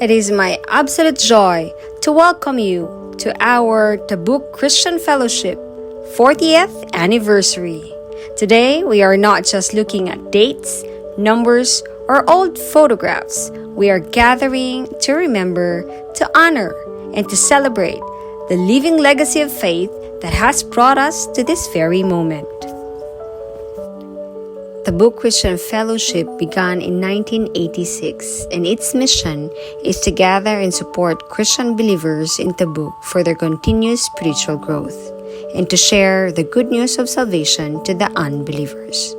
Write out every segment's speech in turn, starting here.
It is my absolute joy to welcome you to our Tabuk Christian Fellowship 40th anniversary. Today, we are not just looking at dates, numbers, or old photographs. We are gathering to remember, to honor, and to celebrate the living legacy of faith that has brought us to this very moment. Tabuk Christian Fellowship began in 1986, and its mission is to gather and support Christian believers in Tabuk for their continuous spiritual growth and to share the good news of salvation to the unbelievers.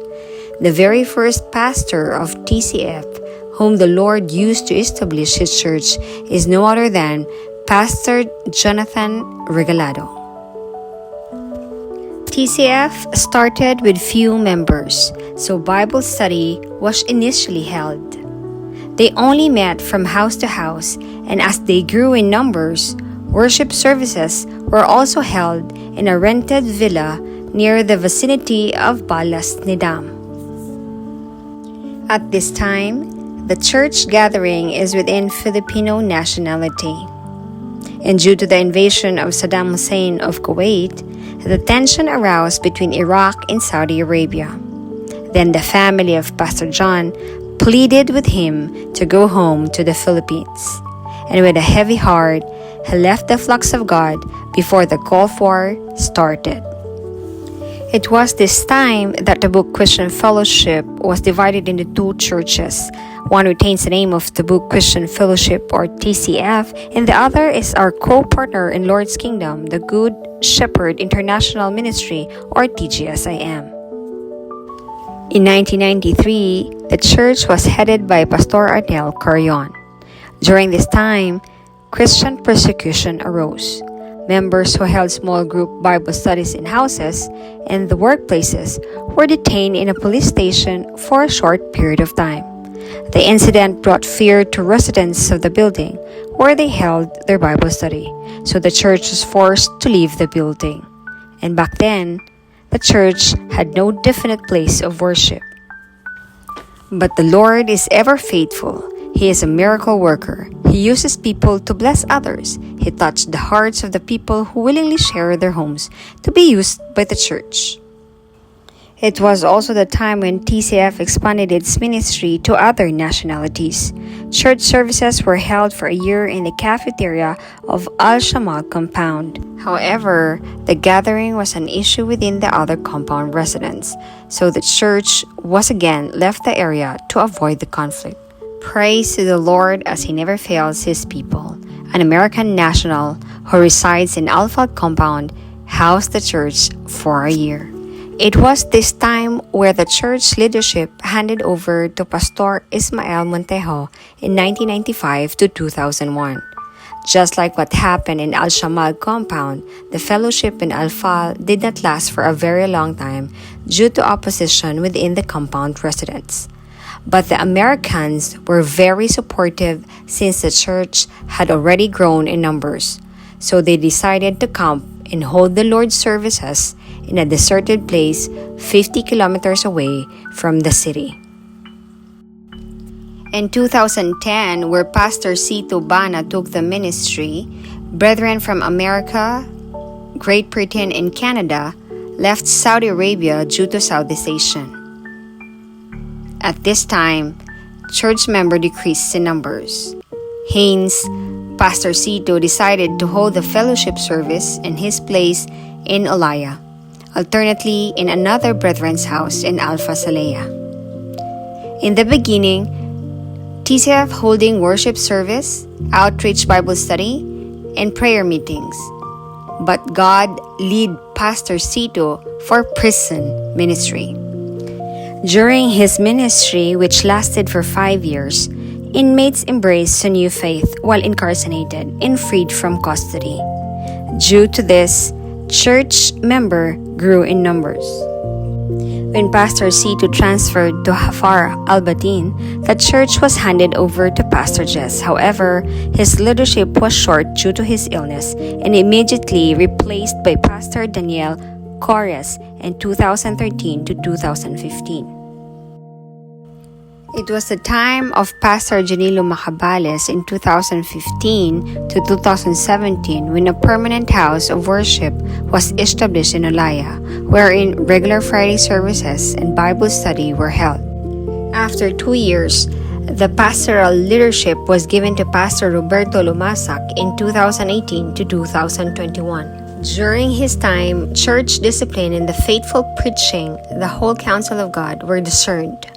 The very first pastor of TCF, whom the Lord used to establish His church, is no other than Pastor Jonathan Regalado. TCF started with few members, so Bible study was initially held. They only met from house to house, and as they grew in numbers, worship services were also held in a rented villa near the vicinity of Balas Nidam. At this time, the church gathering is within Filipino nationality. And due to the invasion of Saddam Hussein of Kuwait, the tension aroused between Iraq and Saudi Arabia. Then the family of Pastor John pleaded with him to go home to the Philippines. And with a heavy heart, he left the flocks of God before the Gulf War started. It was this time that Tabuk Christian Fellowship was divided into two churches. One retains the name of Tabuk Christian Fellowship or TCF, and the other is our co-partner in Lord's Kingdom, the Good Shepherd International Ministry or TGSIM. In 1993, the church was headed by Pastor Arnel Carion. During this time, Christian persecution arose. Members who held small group Bible studies in houses and the workplaces were detained in a police station for a short period of time. The incident brought fear to residents of the building where they held their Bible study, so the church was forced to leave the building. And back then, the church had no definite place of worship. But the Lord is ever faithful. He is a miracle worker. He uses people to bless others. He touched the hearts of the people who willingly share their homes to be used by the church. It was also the time when TCF expanded its ministry to other nationalities. Church services were held for a year in the cafeteria of Al-Shamal compound. However, the gathering was an issue within the other compound residents, so the church was again left the area to avoid the conflict. Praise to the Lord as He never fails His people. An American national who resides in Alpha compound housed the church for a year. It was this time where the church leadership handed over to Pastor Ismael Montejo in 1995 to 2001. Just like what happened in Al-Shamal compound, the fellowship in Al-Fal did not last for a very long time due to opposition within the compound residents. But the Americans were very supportive since the church had already grown in numbers. So they decided to camp and hold the Lord's services in a deserted place 50 kilometers away from the city. In 2010, where Pastor Cito Bana took the ministry, brethren from America, Great Britain, and Canada left Saudi Arabia due to Saudization. At this time, church member decreased in numbers. Hence, Pastor Cito decided to hold the fellowship service in his place in Olaya, alternately in another brethren's house in Alpha Salea. In the beginning, TCF holding worship service, outreach Bible study, and prayer meetings. But God led Pastor Cito for prison ministry. During his ministry, which lasted for 5 years, inmates embraced a new faith while incarcerated and freed from custody. Due to this, church member grew in numbers. When Pastor Cito transferred to Hafar Al-Batin, the church was handed over to Pastor Jess. However, his leadership was short due to his illness and immediately replaced by Pastor Daniel Corres in 2013 to 2015. It was the time of Pastor Janilo Macabales in 2015 to 2017 when a permanent house of worship was established in Olaya, wherein regular Friday services and Bible study were held. After 2 years, the pastoral leadership was given to Pastor Roberto Lumasak in 2018 to 2021. During his time, church discipline and the faithful preaching, the whole counsel of God were discerned.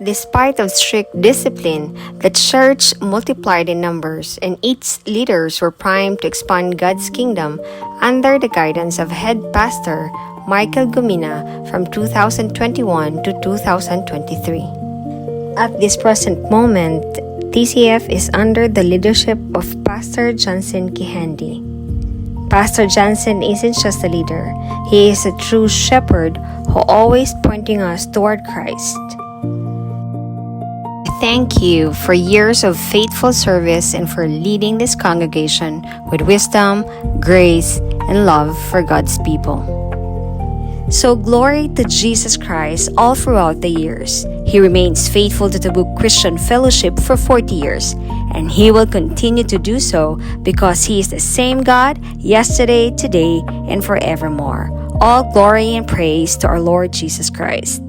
Despite of strict discipline, the church multiplied in numbers and its leaders were primed to expand God's kingdom under the guidance of head pastor Michael Gumina from 2021 to 2023. At this present moment, TCF is under the leadership of Pastor Johnson Kihandi. Pastor Johnson isn't just a leader, he is a true shepherd who always pointing us toward Christ. Thank you for years of faithful service and for leading this congregation with wisdom, grace, and love for God's people. So glory to Jesus Christ all throughout the years. He remains faithful to Tabuk Christian Fellowship for 40 years, and He will continue to do so because He is the same God yesterday, today, and forevermore. All glory and praise to our Lord Jesus Christ.